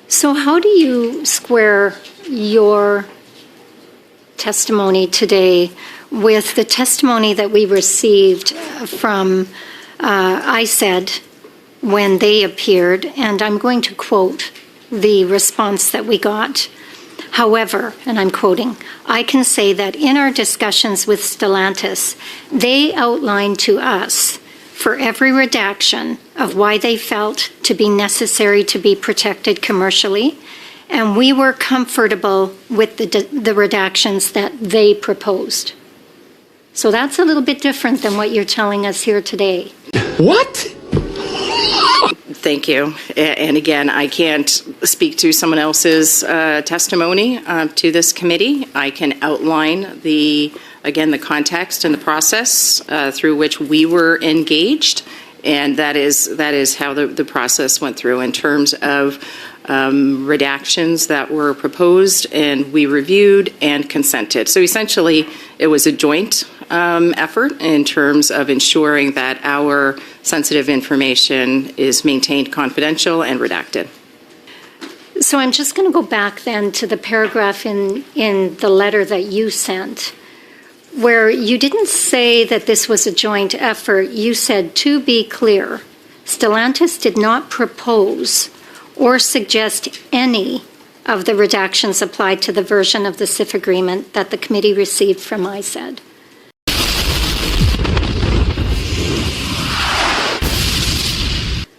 So how do you square your testimony today with the testimony that we received from ISED when they appeared? And I'm going to quote the response that we got. However, and I'm quoting, I can say that in our discussions with Stellantis, they outlined to us for every redaction of why they felt to be necessary to be protected commercially, and we were comfortable with the redactions that they proposed. So that's a little bit different than what you're telling us here today. What? Thank you. And again, I can't speak to someone else's testimony to this committee. I can outline the context and the process through which we were engaged, and that is how the process went through in terms of redactions that were proposed, and we reviewed and consented. So essentially, it was a joint effort in terms of ensuring that our sensitive information is maintained confidential and redacted. So I'm just going to go back then to the paragraph in the letter that you sent, where you didn't say that this was a joint effort. You said, to be clear, Stellantis did not propose or suggest any of the redactions applied to the version of the CIF agreement that the committee received from ISED.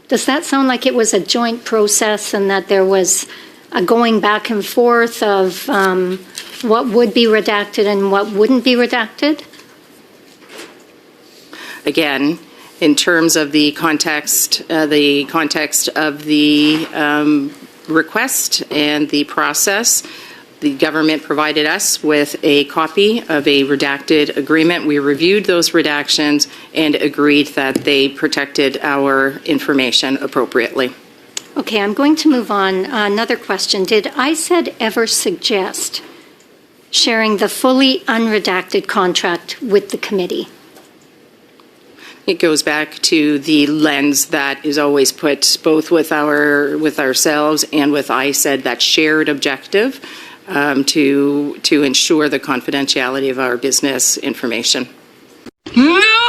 Does that sound like it was a joint process and that there was a going back and forth of what would be redacted and what wouldn't be redacted? Again, in terms of the context of the request and the process, the government provided us with a copy of a redacted agreement. We reviewed those redactions and agreed that they protected our information appropriately. Okay, I'm going to move on. Another question. Did ISED ever suggest sharing the fully unredacted contract with the committee? It goes back to the lens that is always put both with ourselves and with ISED, that shared objective to ensure the confidentiality of our business information. No!